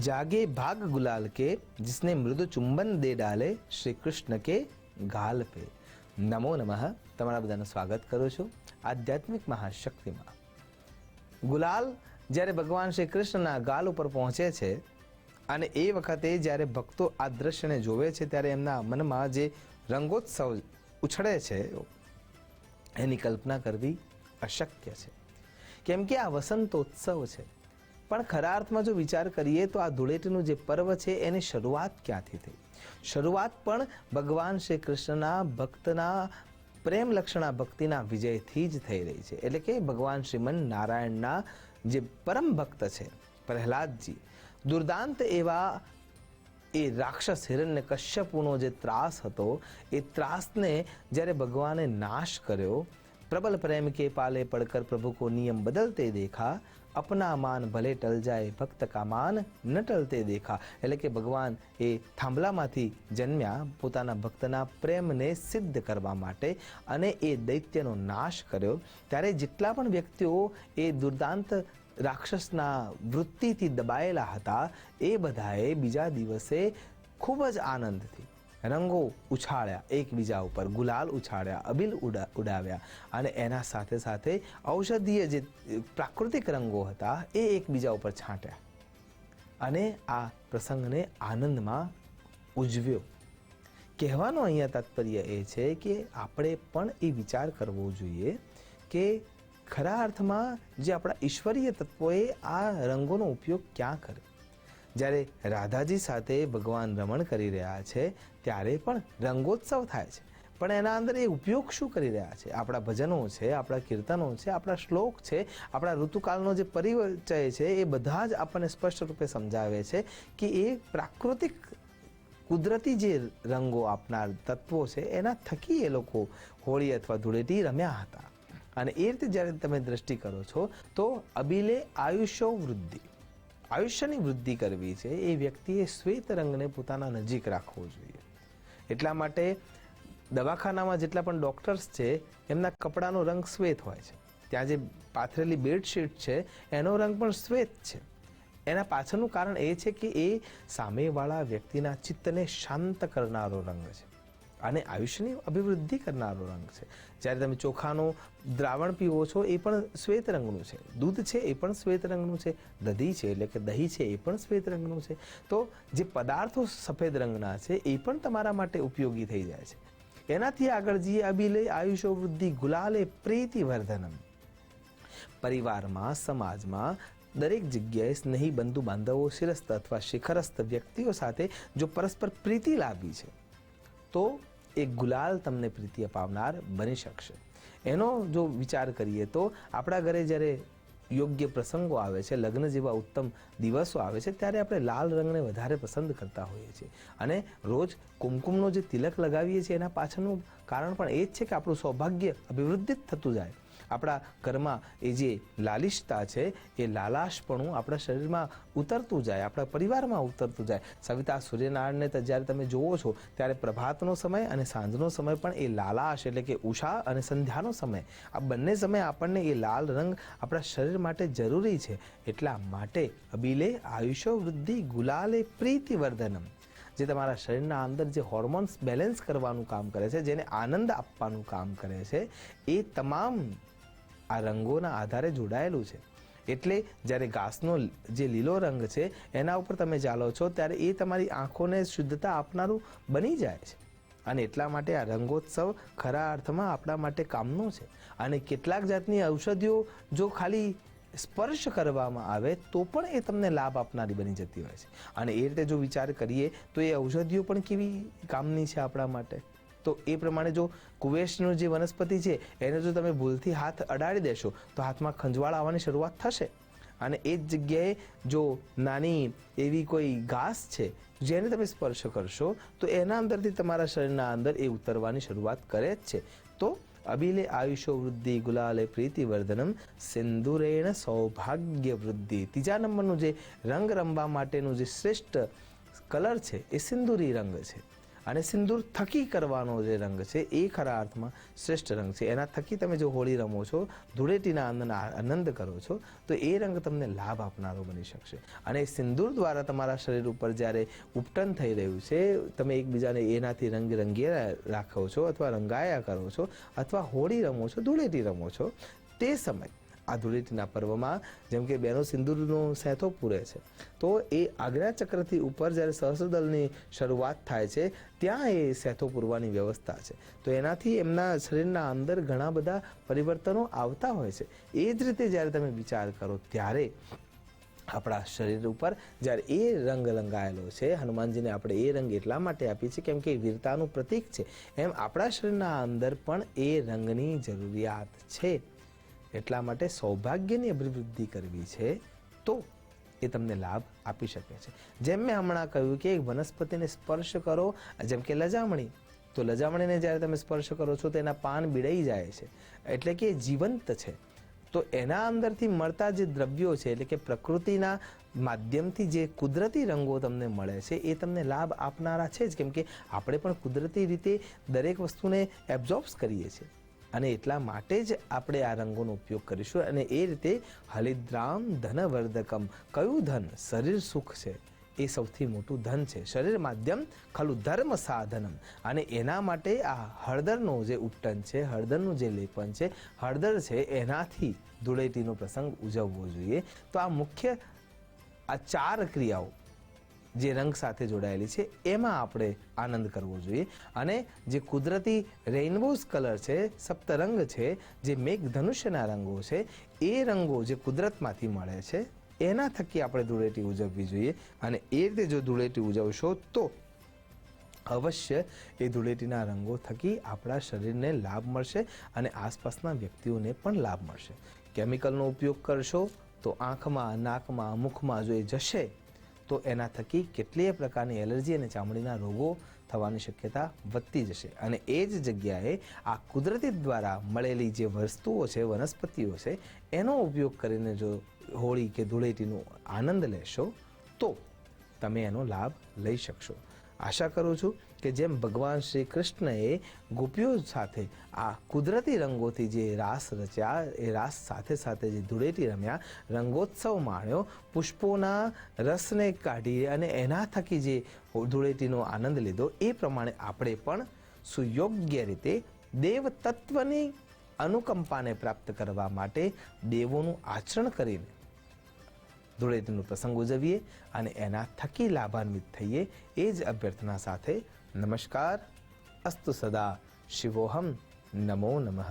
जागे भाग गुलाल के जिसने मृदु चुंबन दे डाले श्री कृष्ण के गाल पे। नमो नमः। તમારા બધાનું સ્વાગત કરું છું આધ્યાત્મિક મહાશક્તિમાં। ગુલાલ જ્યારે ભગવાન શ્રી કૃષ્ણના ગાલ ઉપર પહોંચે છે અને એ વખતે જ્યારે ભક્તો આ દ્રશ્યને જોવે છે ત્યારે એમના મનમાં જે રંગોત્સવ ઉછળે છે એની કલ્પના કરવી અશક્ય છે, કેમ કે આ વસંતોત્સવ છે। પણ ખરા અર્થમાં જો વિચાર કરીએ તો આ ધૂળેટીનું જે પર્વ છે એની શરૂઆત ક્યાંથી થઈ? શરૂઆત પણ ભગવાન શ્રી કૃષ્ણના ભક્તના પ્રેમ લક્ષણા ભક્તિના વિજયથી જ થઈ રહી છે। એટલે કે ભગવાન શ્રીમન નારાયણના જે પરમ ભક્ત છે પ્રહલાદજી, દુર્દાંત એવા એ રાક્ષસ હિરણ્ય કશ્યપુનો જે ત્રાસ હતો એ ત્રાસને જ્યારે ભગવાને નાશ કર્યો, प्रबल प्रेम के पाले पड़कर प्रभु को नियम बदलते देखा, अपना मान भले टल जाए भक्त का मान न टलते देखा। એટલે કે ભગવાન એ થાંભલામાંથી જન્મ્યા પોતાના ભક્તના પ્રેમને સિદ્ધ કરવા માટે અને એ દૈત્યનો નાશ કર્યો। ત્યારે જેટલા પણ વ્યક્તિઓ એ દુર્દાંત રાક્ષસના વૃત્તિથી દબાયેલા હતા એ બધાએ બીજા દિવસે ખૂબ જ આનંદથી રંગો ઉછાળ્યા, એકબીજા ઉપર ગુલાલ ઉછાળ્યા, અબીલ ઉડાવ્યા અને એના સાથે સાથે ઔષધીય જે પ્રાકૃતિક રંગો હતા એ એકબીજા ઉપર છાંટ્યા અને આ પ્રસંગને આનંદમાં ઉજવ્યો। કહેવાનો અહીંયા તાત્પર્ય એ છે કે આપણે પણ એ વિચાર કરવો જોઈએ કે ખરા અર્થમાં જે આપણા ઈશ્વરીય તત્વોએ આ રંગોનો ઉપયોગ ક્યાં કર્યો? જ્યારે રાધાજી સાથે ભગવાન રમણ કરી રહ્યા છે ત્યારે પણ રંગોત્સવ થાય છે, પણ એના અંદર એ ઉપયોગ શું કરી રહ્યા છે? આપણા ભજનો છે, આપણા કીર્તનો છે, આપણા શ્લોક છે, આપણા ઋતુકાળનો જે પરિચય છે એ બધા જ આપણને સ્પષ્ટ રૂપે સમજાવે છે કે એ પ્રાકૃતિક કુદરતી જે રંગો આપનાર તત્વો છે એના થકી એ લોકો હોળી અથવા ધૂળેટી રમ્યા હતા। અને એ રીતે જ્યારે તમે દ્રષ્ટિ કરો છો તો અબીલે આયુષ્યો વૃદ્ધિ, આયુષ્યની વૃદ્ધિ કરવી છે એ વ્યક્તિએ શ્વેત રંગને પોતાના નજીક રાખવો જોઈએ। એટલા માટે દવાખાનામાં જેટલા પણ ડૉક્ટર્સ છે એમના કપડાનો રંગ શ્વેત હોય છે, ત્યાં જે પાથરેલી બેડશીટ છે એનો રંગ પણ શ્વેત છે। એના પાછળનું કારણ એ છે કે એ સામેવાળા વ્યક્તિના ચિત્તને શાંત કરનારો રંગ છે અને આયુષ્યની અભિવૃદ્ધિ કરનારો રંગ છે। જ્યારે તમે ચોખાનું દ્રાવણ પીવો છો એ પણ શ્વેત રંગનું છે, દૂધ છે એ પણ શ્વેત રંગનું છે, દધી છે એટલે કે દહીં છે એ પણ શ્વેત રંગનું છે। તો જે પદાર્થો સફેદ રંગના છે એ પણ તમારા માટે ઉપયોગી થઈ જાય છે। એનાથી આગળ જઈએ, અબીલે આયુષ્યો વૃદ્ધિ ગુલાલે પ્રીતિ વર્ધનમ। પરિવારમાં, સમાજમાં દરેક જગ્યાએ સ્નેહી બંધુ બાંધવો, શિરસ્થ અથવા શિખરસ્થ વ્યક્તિઓ સાથે જો પરસ્પર પ્રીતિ લાવવી છે તો એ ગુલાલ તમને પ્રીતિ અપાવનાર બની શકશે। એનો જો વિચાર કરીએ તો આપણા ઘરે જ્યારે યોગ્ય પ્રસંગો આવે છે, લગ્ન જેવા ઉત્તમ દિવસો આવે છે ત્યારે આપણે લાલ રંગને વધારે પસંદ કરતા હોઈએ છીએ અને રોજ કુમકુમનો જે તિલક લગાવીએ છીએ એના પાછળનું કારણ પણ એ જ છે કે આપણું સૌભાગ્ય અભિવૃદ્ધિત થતું જાય। આપણા ઘરમાં એ જે લાલિશતા છે એ લાલાશપણું આપણા શરીરમાં ઉતરતું જાય, આપણા પરિવારમાં ઉતરતું જાય। સવિતા સૂર્યનારાયણને જ્યારે તમે જુઓ છો ત્યારે પ્રભાતનો સમય અને સાંજનો સમય પણ એ લાલાશ એટલે કે ઉષા અને સંધ્યાનો સમય, આ બંને સમય આપણને એ લાલ રંગ આપણા શરીર માટે જરૂરી છે। એટલા માટે અબીલે આયુષ્યો વૃદ્ધિ ગુલાલે પ્રીતિ વર્ધનમ, જે તમારા શરીરના અંદર જે હોર્મોન્સ બેલેન્સ કરવાનું કામ કરે છે, જેને આનંદ આપવાનું કામ કરે છે, એ તમામ આ રંગોના આધારે જોડાયેલું છે। એટલે જ્યારે ઘાસનો જે લીલો રંગ છે એના ઉપર તમે ચાલો છો ત્યારે એ તમારી આંખોને શુદ્ધતા આપનારું બની જાય છે અને એટલા માટે આ રંગોત્સવ ખરા અર્થમાં આપણા માટે કામનો છે। અને કેટલાક જાતની ઔષધિઓ જો ખાલી સ્પર્શ કરવામાં આવે તો પણ એ તમને લાભ આપનારી બની જતી હોય છે અને એ રીતે જો વિચાર કરીએ તો એ ઔષધિઓ પણ કેવી કામની છે આપણા માટે। તો એ પ્રમાણે જો કુવેશનું જે વનસ્પતિ છે એને જો તમે ભૂલથી હાથ અડાડી દેશો તો હાથમાં ખંજવાળ આવવાની શરૂઆત થશે અને એ જ જગ્યાએ જો નાની એવી કોઈ ઘાસ છે જેને તમે સ્પર્શ કરશો તો એના અંદરથી તમારા શરીરના અંદર એ ઉતરવાની શરૂઆત કરે જ છે। તો અબીલે આયુષ્યો વૃદ્ધિ ગુલાલે પ્રીતિ વર્ધનમ સિંદુરેણ સૌભાગ્ય વૃદ્ધિ। ત્રીજા નંબરનું જે રંગ રમવા માટેનું જે શ્રેષ્ઠ કલર છે એ સિંદુરી રંગ છે અને સિંદૂર થકી કરવાનો જે રંગ છે એ ખરા અર્થમાં શ્રેષ્ઠ રંગ છે. એના થકી તમે જો હોળી રમો છો, ધૂળેટીના આનંદ કરો છો, તો એ રંગ તમને લાભ આપનારો બની શકશે. અને સિંદૂર દ્વારા તમારા શરીર ઉપર જ્યારે ઉપટન થઈ રહ્યું છે, તમે એકબીજાને એનાથી રંગીયા રાખો છો અથવા રંગાયા કરો છો અથવા હોળી રમો છો, ધૂળેટી રમો છો, તે સમય આ ધૂળેટીના પર્વમાં જેમ કે બહેનો સિંદૂરનો સેથો પૂરે છે, તો એ આજ્ઞાચક્રથી ઉપર જ્યારે સહસ્રદળની શરૂઆત થાય છે ત્યાં એ સેથો પૂરવાની વ્યવસ્થા છે. તો એનાથી એમના શરીરના અંદર ઘણા બધા પરિવર્તનો આવતા હોય છે. એ જ રીતે જ્યારે તમે વિચાર કરો ત્યારે આપણા શરીર ઉપર જ્યારે એ રંગ રંગાયેલો છે, હનુમાનજીને આપણે એ રંગ એટલા માટે આપીએ છીએ કેમ કે વીરતાનું પ્રતીક છે, એમ આપણા શરીરના અંદર પણ એ રંગની જરૂરિયાત છે. એટલા માટે સૌભાગ્યની અભિવૃદ્ધિ કરવી છે તો એ તમને લાભ આપી શકે છે. જેમ મેં હમણાં કહ્યું કે એક વનસ્પતિને સ્પર્શ કરો, જેમ કે લજામણી, તો લજામણીને જ્યારે તમે સ્પર્શ કરો છો તો એના પાન બીડાઈ જાય છે, એટલે કે જીવંત છે. તો એના અંદરથી મળતા જે દ્રવ્યો છે, એટલે કે પ્રકૃતિના માધ્યમથી જે કુદરતી રંગો તમને મળે છે એ તમને લાભ આપનારા છે જ, કેમ કે આપણે પણ કુદરતી રીતે દરેક વસ્તુને એબ્ઝોર્બ્સ કરીએ છીએ અને એટલા માટે જ આપણે આ રંગોનો ઉપયોગ કરીશું. અને એ રીતે હલિદ્રામ ધનવર્ધકમ, કયું ધન? શરીર સુખ છે, એ સૌથી મોટું ધન છે. શરીર માધ્યમ ખલુ ધર્મ સાધનમ, અને એના માટે આ હળદરનો જે ઉપટન છે, હળદરનું જે લેપન છે, હળદર છે, એનાથી ધૂળેટીનો પ્રસંગ ઉજવવો જોઈએ. તો આ મુખ્ય આ 4 ક્રિયાઓ જે રંગ સાથે જોડાયેલી છે એમાં આપણે આનંદ કરવો જોઈએ. અને જે કુદરતી રેઇનબોઝ કલર છે, સપ્તરંગ છે, જે મેઘધનુષ્યના રંગો છે, એ રંગો જે કુદરતમાંથી મળે છે એના થકી આપણે ધૂળેટી ઉજવવી જોઈએ. અને એ રીતે જો ધૂળેટી ઉજવશો તો અવશ્ય એ ધૂળેટીના રંગો થકી આપણા શરીરને લાભ મળશે અને આસપાસના વ્યક્તિઓને પણ લાભ મળશે. કેમિકલનો ઉપયોગ કરશો તો આંખમાં, નાકમાં, મુખમાં જો એ જશે તો એના થકી કેટલીય પ્રકારની એલર્જી અને ચામડીના રોગો થવાની શક્યતા વધતી જશે. અને એ જ જગ્યાએ આ કુદરતી દ્વારા મળેલી જે વસ્તુઓ છે, વનસ્પતિઓ છે, એનો ઉપયોગ કરીને જો હોળી કે ધૂળેટીનો આનંદ લેશો તો તમે એનો લાભ લઈ શકશો. આશા કરું છું કે જેમ ભગવાન શ્રી કૃષ્ણએ ગોપીઓ સાથે આ કુદરતી રંગોથી જે રાસ રચ્યા, એ રાસ સાથે સાથે જે ધૂળેટી રમ્યા, રંગોત્સવ માણ્યો, પુષ્પોના રસને કાઢી અને એના થકી જે ધૂળેટીનો આનંદ લીધો, એ પ્રમાણે આપણે પણ સુયોગ્ય રીતે દેવ તત્વની અનુકંપાને પ્રાપ્ત કરવા માટે દેવોનું આચરણ કરીને ધૂળેટીનો પ્રસંગ ઉજવીએ અને એના થકી લાભાન્વિત થઈએ, એ જ અભ્યર્થના સાથે નમસ્કાર. અસ્તુ સદા. શિવોહમ. નમો નમઃ.